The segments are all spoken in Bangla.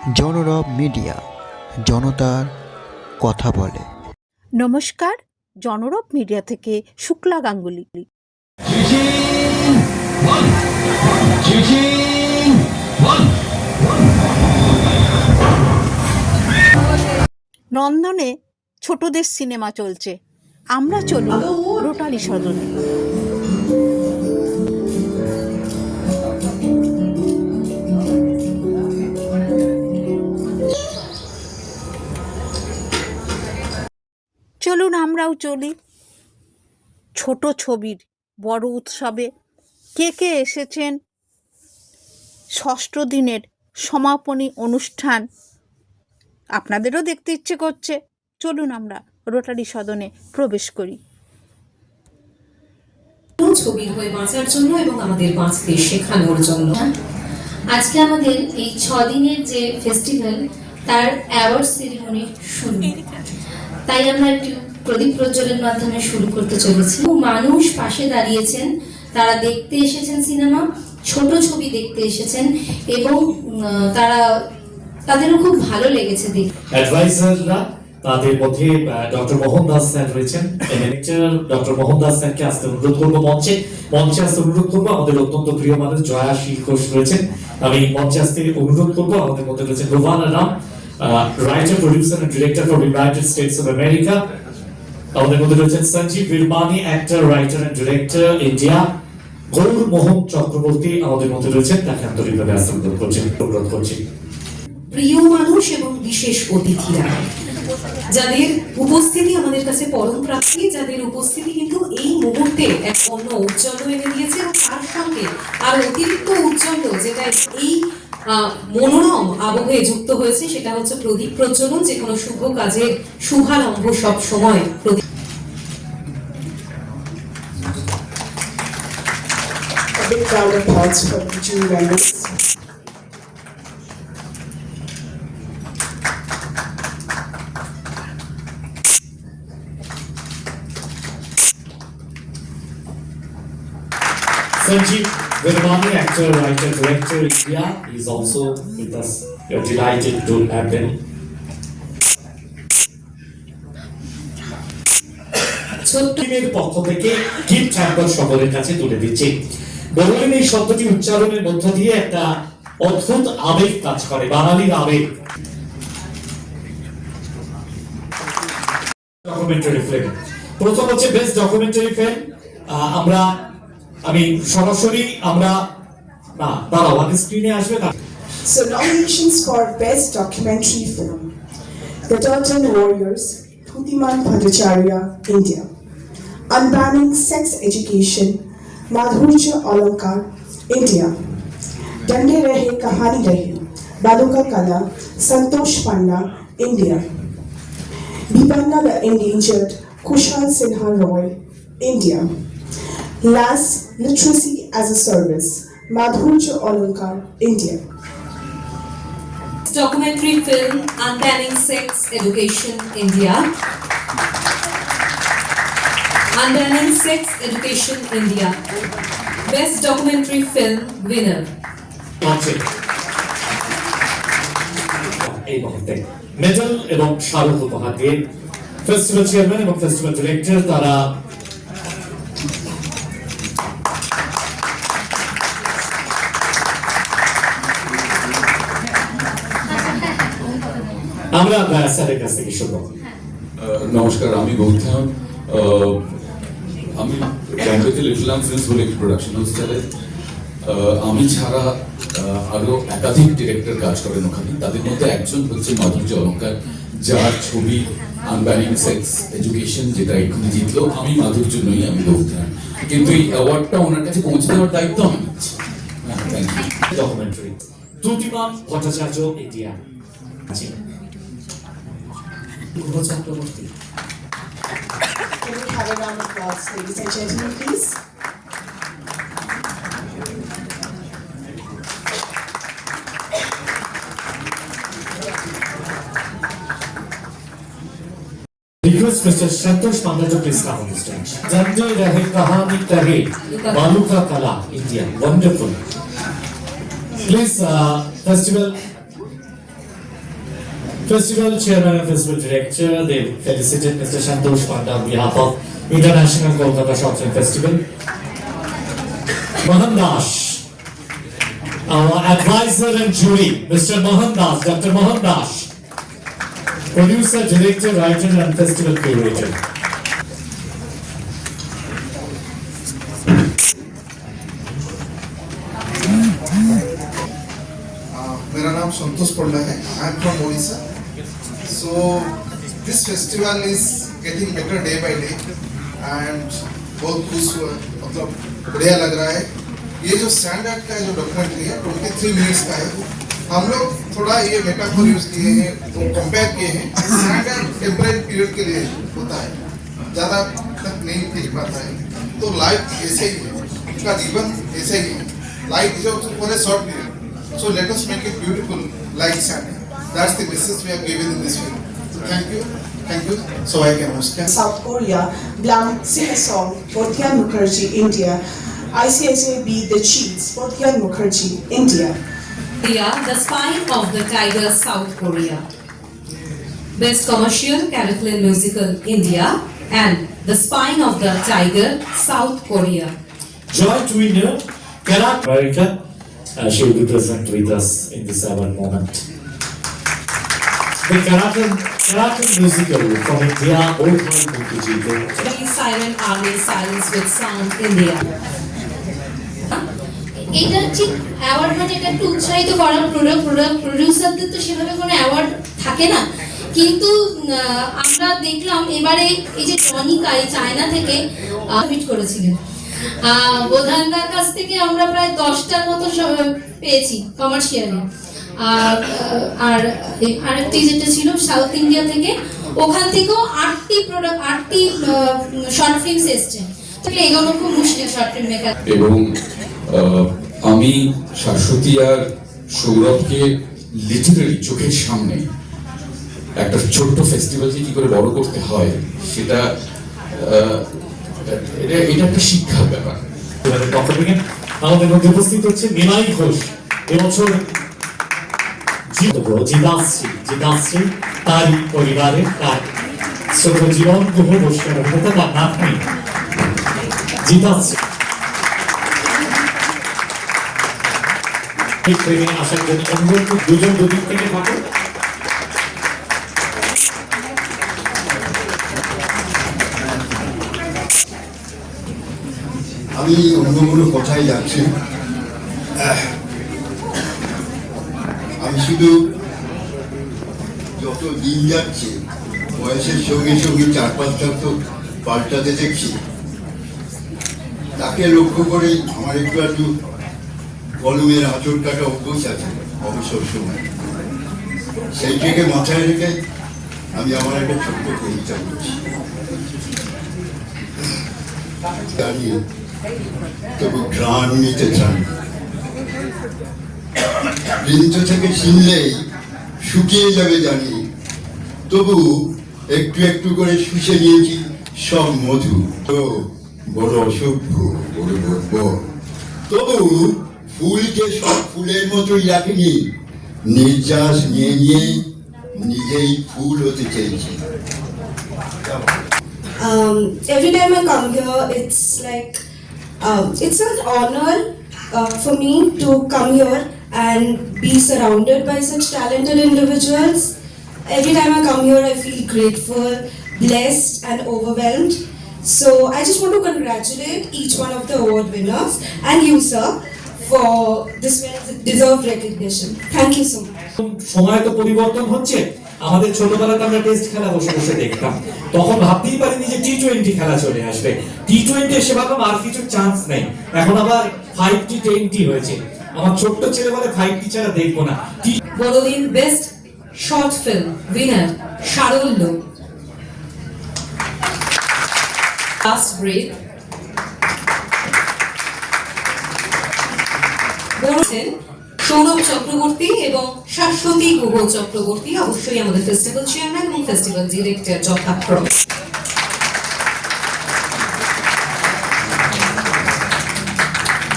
জনরব মিডিয়া, জনতার কথা বলে। নমস্কার, জনরব মিডিয়া থেকে শুক্লা গাঙ্গুলি। নন্দনে ছোটদের সিনেমা চলছে, আমরা চলি রোটারি সদনে। চলুন আমরাও চলি ছোট ছবির বড় উৎসবে। কে কে এসেছেন ষষ্ঠ দিনের সমাপনী অনুষ্ঠান, আপনাদেরও দেখতে ইচ্ছে করছে। চলুন আমরা রোটারি সদনে প্রবেশ করি। ছবির হয়ে বাঁচার জন্য এবং আমাদের বাঁচতে শেখানোর জন্য আজকে আমাদের এই 6 দিনের যে ফেস্টিভ্যাল তার অ্যাওয়ার্ড সেরিমনি শুরু। তাই আমরা একটু প্রদীপ প্রজ্বলের মাধ্যমে শুরু করতে চলেছি। মানুষ পাশে দাঁড়িয়েছেন, তারা দেখতে এসেছেন সিনেমা, ছোট ছবি দেখতে এসেছেন এবং তাদেরও খুব ভালো লেগেছে দেখতে। অ্যাডভাইজাররা তাদের মধ্যে ডক্টর মোহন দাস স্যার রয়েছেন। লেকচারার ডক্টর মোহন দাস স্যারকে আসতে অনুরোধ করবো মঞ্চে আসতে অনুরোধ করবো। আমাদের অত্যন্ত প্রিয় মানুষ জয়া শীল ঘোষ রয়েছেন, আমি মঞ্চে আসতে অনুরোধ করবো। আমাদের মধ্যে রয়েছেন Rovana Ram, writer, producer and director for United States of America. আমাদের মধ্যে রয়েছেন Sanjeev Birmani, actor, writer and director, India. Gour Mohan Chakraborty আমাদের মধ্যে রয়েছেন, তাকে আন্তরিকভাবে আসতে অনুরোধ করছি। প্রিয় মানুষ এবং বিশেষ অতিথিরা, যাদের উপস্থিতি আমাদের কাছে পরম প্রাপ্তি, যাদের উপস্থিতি কিন্তু এই মুহূর্তে এক অন্য উজ্জ্বল এনে দিয়েছে এবং তার সঙ্গে আর অতিরিক্ত উজ্জ্বল যেটা এই মনোরম আবহে যুক্ত হয়েছে, সেটা হচ্ছে প্রদীপ প্রজ্বলন। যে কোনো শুভ কাজের শুভারম্ভ সব সময় প্রদীপ। A big round of applause for the jury members. Sanjeev Virmani, actor, writer, director, India, is also with us. We are delighted to have them. ছোট্টের পক্ষ থেকে গিফট হ্যাম্পার সকলের কাছে তুলে দিচ্ছি। বললেন এই শব্দটি উচ্চারণের মধ্য দিয়ে একটা অদ্ভুত আবেগ কাজ করে, বাঙালির আবেগ। ডকুমেন্টারি ফিল্ম প্রথম হচ্ছে বেস্ট ডকুমেন্টারি ফিল্ম। আমি সরাসরি দাঁড়াও, আগে স্ক্রিনে আসবে না। So nominations for Best Documentary Film: The Turtle Warriors, Puthiman Bhattacharya, India; Unbanning Sex Education, Madhurya Alankar, India; Dande Rahe Kahani Rahe, Baluka Kala, Santosh Panda, India; Bipanna the Endangered, Kushal Sinha Roy, India; LAS Literacy as a Service, Madhurya Alankar, India. Documentary film Unbanning Sex Education, India. Unbanning Sex Education, India. Best Documentary Film winner. এই মুহূর্তে মেডেল এবং স্মারক উপহার দিয়ে ফেস্টিভ্যাল চেয়ারম্যান এবং ফেস্টিভ্যাল ডিরেক্টর তারা আমরা স্যারের কাছ থেকে শুনবো। নমস্কার, আমি গৌতম। আমি ব্যাংককে লিটল আর্ম ফিল্মস বলে একটি প্রোডাকশন হাউস চালাই। আমি ছাড়া আরো একাধিক ডিরেক্টর কাজ করেন ওখানে। তাদের মধ্যে একজন হচ্ছে মাধুর্য অলঙ্কার, যার ছবি আনব্যানিং সেক্স এডুকেশন যেটা এখানে জিতলো। আমি মাধুর্য নই, আমি গৌতম, কিন্তু এই অ্যাওয়ার্ডটা ওনার কাছে পৌঁছে দেওয়ার দায়িত্ব আমি নিচ্ছি। Documentary Trutiman Bhattacharya, India. Chakraborty. Can we have a round of applause, ladies and gentlemen, please? Request Mr. Santosh Panda to please come on the stage. Dande Rahe Kahani Rahe, Baluka Kala, India. Wonderful. Please, festival Festival Chairman and Festival Director, they felicited Mr. Santosh Panda on behalf of International Kolkata Short Film Festival. Mohan Das, our advisor and jury, Mr. Mohan Das, Dr. Mohan Das, producer, director, writer and festival curator. मेरा नाम संतोष पड़ना है I am from Odisha so this festival is getting better day by day and बहुत खुश हुआ मतलब बढ़िया लग रहा है ये जो स्टैंडर्ड का जो डॉक्यूमेंट्री है 23 मिनट्स का है हम लोग थोड़ा ये मेटाफोर यूज किए हैं तो कंपेयर किए हैं स्टैंडर्ड टेम्परेरी पीरियड के लिए होता है ज़्यादा तक नहीं टिक पाता है तो लाइफ ऐसे ही है उसका जीवन ऐसे ही है life is also for a short period So let us make it beautiful like Sunday. That's the message we have given in this film. So thank you. So I can understand. South Korea, Blam sing a song, Bothian Mukherjee, India. ICICI beat the Cheats, Bothian Mukherjee, India. India, The Spine of the Tiger, South Korea. Best Commercial Careful Musical, India, and The Spine of the Tiger, South Korea. Joint winner, Karat America. She will be present with us in this award moment. The Karate musical from India, Old Hall Mukherjee. Three Siren Army, Silence with Sound, India. এটা ঠিক অ্যাওয়ার্ড মানে এটা একটু উৎসাহিত করার প্রোডিউসারদের তো সেভাবে কোনো অ্যাওয়ার্ড থাকে না কিন্তু আমরা দেখলাম এবারে এই যে টনিকা এই চায়না থেকে হিট করেছিলেন বোধানদার কাছ থেকে আমরা প্রায় 10টার মতো পেয়েছি কমার্শিয়ালি আর আরেকটি যেটা ছিল সাউথ ইন্ডিয়া থেকে ওখান থেকেও 8টি শর্ট ফিল্মস এসছে তাহলে এগুলো খুব মুশকিল শর্ট ফিল্ম মেকার এবং আমি শাশ্বতী আর সৌরভকে লিটারালি চোখের সামনে একটা ছোট্ট ফেস্টিভ্যালকে কি করে বড় করতে হয় সেটা এটা একটা শিক্ষার ব্যাপার। আমাদের মধ্যে উপস্থিত হচ্ছে নিমাই ঘোষ এবছর জিদাশ্রী তার পরিবারের তার ছোট জীবন গ্রহ বসে তার নাম নেই জিদাশ্রী ট্রেনে আসার জন্য অনুরোধ দুজন দুদিক থেকে থাকে আমি অন্য কোনো কথাই যাচ্ছি আমি শুধু যত দিন যাচ্ছে বয়সের সঙ্গে সঙ্গে 4-5টা তো পাল্টাতে দেখছি তাকে লক্ষ্য করে আমার একটু কলমের আঁচড় কাটা অভ্যাস আছে অবসর সময় সেইটাকে মাথায় রেখে আমি আমার একটা ছোট্ট কবিতা বলছি দাঁড়িয়ে তবু ঘ্রাণ নিতে চান বৃন্দ থেকে ছিনলেই শুকিয়ে যাবে জানি তবু একটু একটু করে শুষে নিয়েছি সব মধু তো বড় অসভ্য বড় গর্ব তবু ফুলকে সব ফুলের মতোই রাখিনি নির্যাস নিয়ে নিয়ে নিজেই ফুল হতে চেয়েছি Every time I come here, it's like it's an honor for me to come here and be surrounded by such talented individuals. Every time I come here, I feel grateful, blessed, and overwhelmed. So I just want to congratulate each one of the award winners and you, sir, for this well-deserved recognition. Thank you so much. সময় তো পরিবর্তন হচ্ছে আমাদের ছোটবেলাতে আমরা টেস্ট খেলা বসে বসে দেখতাম তখন ভাবতেই পারিনি যে টি20 খেলা চলে আসবে টি20 এসে ভাবলাম আর কিছু চান্স নেই এখন আবার 5T20 হয়েছে আমার ছোট্ট ছেলে বলে 5T ছাড়া দেখবো না Borodin best short film winner Saralya last break বলছেন সৌরভ চক্রবর্তী এবং শাশ্বতী গুহ চক্রবর্তী অবশ্যই আমাদের ফেস্টিভ্যাল চেয়ারম্যান এবং ফেস্টিভ্যাল ডিরেক্টর যথাক্রমে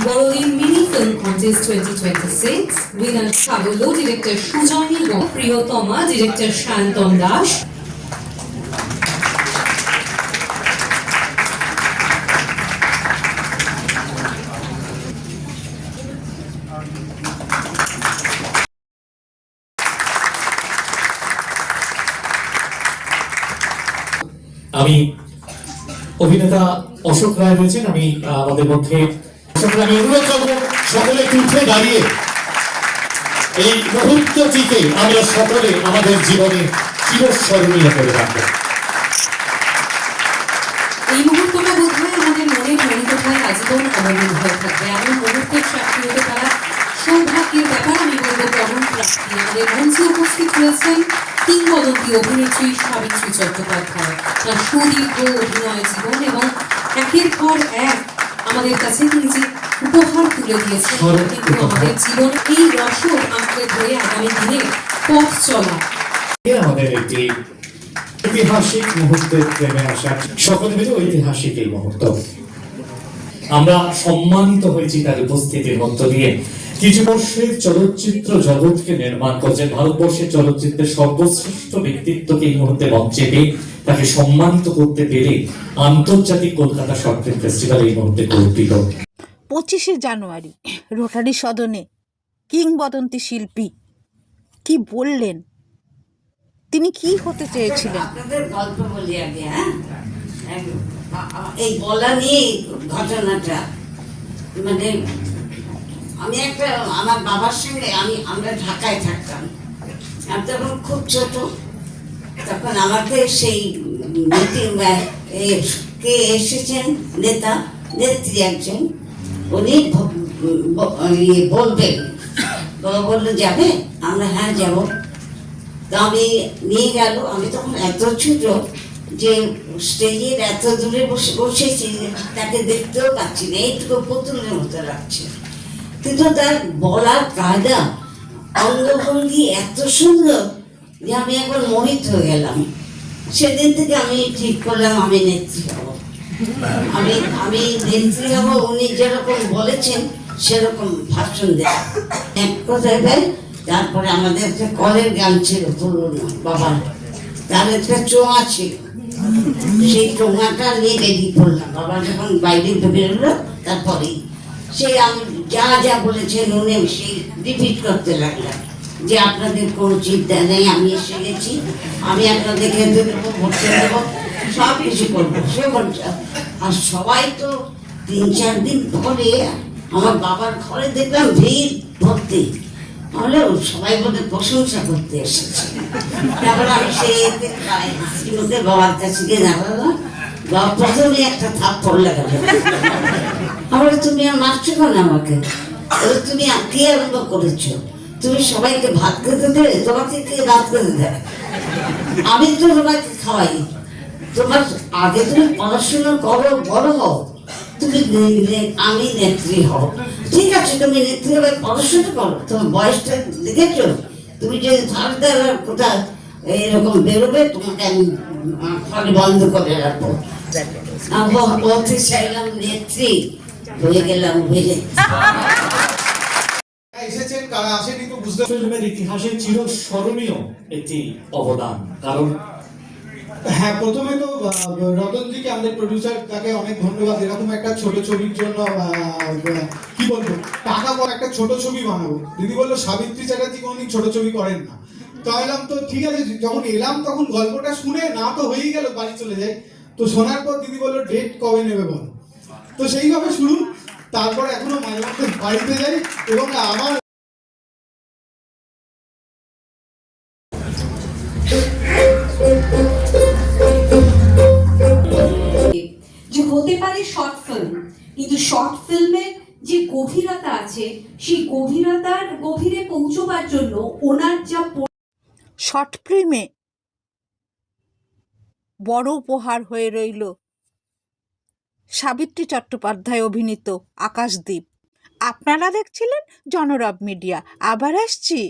Borodin mini film Film Contest 2026. Winner হলো ডিরেক্টর সুজয় প্রিয়তমা ডিরেক্টর শান্তন দাস। আমি অভিনেতা অশোক রায় রয়েছেন, আমি আমাদের মধ্যে আমি অনুরোধ করবো সকলে একটু উঠে দাঁড়িয়ে এই মুহূর্তটিকে আমরা সকলে আমাদের জীবনে চিরস্মরণীয় করে রাখবো। এই মুহূর্তটা বোধহয় আমাদের মনে কোথায় আজীবন অমলিন হয়ে থাকবে। এমন মুহূর্তের সাক্ষী হতে পারা সৌভাগ্যের ব্যাপার। আমি বলবো পরম প্রাপ্তি। আমাদের মঞ্চে উপস্থিত হয়েছেন কিংবদন্তি অভিনেত্রী সাবিত্রী চট্টোপাধ্যায়। তার সুদীর্ঘ অভিনয় জীবন এবং একের পর এক আমাদের কাছে তিনি যে উপহার তুলে দিয়েছেন, কিন্তু আমাদের জীবন এই রসদ আঁকড়ে ধরে আগামী দিনে পথ চলা। আমাদের একটি ঐতিহাসিক মুহূর্তে প্রেমে আসা, সকলে মিলে ঐতিহাসিক এই মুহূর্ত আমরা সম্মানিত হয়েছি তার উপস্থিতির মধ্য দিয়ে। কিছু বর্ষের চলচ্চিত্র জগৎকে নির্মাণ করছেন, ভারতবর্ষের চলচ্চিত্রের সর্বশ্রেষ্ঠ ব্যক্তিত্বকে এই মুহূর্তে মঞ্চে পেয়ে তাকে সম্মানিত করতে পেরে আন্তর্জাতিক কলকাতা শর্ট ফিল্ম ফেস্টিভ্যাল এই মুহূর্তে গর্বিত। 25শে জানুয়ারি রোটারি সদনে কিংবদন্তি শিল্পী কি বললেন, তিনি কি হতে চেয়েছিলেন? আপনাদের গল্প বলি আগে। এই বলা নিয়ে ঘটনাটা, মানে আমি একটা আমার বাবার সঙ্গে আমরা ঢাকায় থাকতাম। আমি তখন খুব ছোট, তখন আমাকে সেই মিটিং কে এসেছেন নেতা নেত্রী একজন, উনি বলবেন, বাবা বললো যাবে? আমরা হ্যাঁ যাবো। তো আমি নিয়ে গেল। আমি তখন এত ছোট যে স্টেজের এত দূরে বসেছি, তাকে দেখতেও পাচ্ছি না, এইটুকু পুতুলের মতো লাগছে। কিন্তু তার বলার কায়দা, অঙ্গভঙ্গি এত সুন্দর যে আমি একবার মোহিত হয়ে গেলাম। সেদিন থেকে আমি ঠিক করলাম আমি নেত্রী হব। আমি নেত্রী হব। উনি যেরকম বলেছেন সেরকম ভাষণ দেয়, এক কথায় দেয়। তারপরে আমাদের একটা কলের গান ছিল পুরোনো বাবার, তার একটা চোঙা ছিল, সেই চোঙাটা নিয়ে বেরিয়ে পড়লাম। বাবা যখন বাইরে বেরোলো তারপরেই সেই আমি যা যা বলেছেন উনি সেই রিপিট করতে লাগলাম যে আপনাদের কোনো চিন্তা নেই, আমি এসে গেছি, আমি আপনাদের খেতে দেবো, ভর্তি দেবো, সব কিছু করবো। সে বলছে। আর সবাই তো 3-4 দিন পরে আমার বাবার ঘরে দেখলাম ভিড় ভর্তি। তাহলে সবাই বলে প্রশংসা করতে এসেছে। তারপরে আমি সেই হাসি মুখে বাবার কাছে গিয়ে দাঁড়ালাম। বাবা প্রথমে একটা থাপ্পড় লাগালো। আমরা তুমি আর মারছো কেন আমাকে? তুমি কি আরম্ভ করেছো? তুমি সবাইকে ভাত খেতে দেবে, তোমাকে কে ভাত খেতে দেবে? আমি তো তোমাকে খাওয়াই। তোমার আগে তুমি পড়াশোনা করো, বড় হও, তুমি আমি নেত্রী হও। ঠিক আছে, তুমি নেত্রী হবে, পড়াশোনা করো, তোমার বয়সটা দেখেছো? তুমি যদি ফার্দার কোথাও এরকম বেরোবে, তোমাকে আমি ফলে বন্ধ করে রাখবো। বলতে চাইলাম নেত্রী, হয়ে গেলাম বুঝে। এসেছেন কারা আসেনি তো বুঝতে। ফিল্মের ইতিহাসে চিরস্মরণীয় একটি অবদান। কারণ হ্যাঁ, প্রথমে তো রতনজিকে আমাদের প্রডিউসার, তাকে অনেক ধন্যবাদ। এরকম একটা ছোট ছবির জন্য কি বলবো, টাকা পর একটা ছোট ছবি বানাবো। দিদি বললো সাবিত্রী চ্যাটার্জি কোনদিন ছোট ছবি করেন না। তো এলাম, তো ঠিক আছে। যখন এলাম তখন গল্পটা শুনে না তো হয়েই গেল, বাড়ি চলে যাই। তো শোনার পর দিদি বললো ডেট কবে নেবে বলো। তো সেইভাবে শুরু। তারপর এখনো মাঝে মধ্যে বাড়িতে যাই এবং আমার যে হতে পারে শর্ট ফিল্ম, কিন্তু শর্ট ফিল্মের যে গভীরতা আছে, সেই গভীরে পৌঁছবার জন্য ওনার যা শর্ট ফিল্মে বড় উপহার হয়ে রইল সাবিত্রী চট্টোপাধ্যায় অভিনীত আকাশদ্বীপ। আপনারা দেখছিলেন জনরব মিডিয়া। আবার আসছি।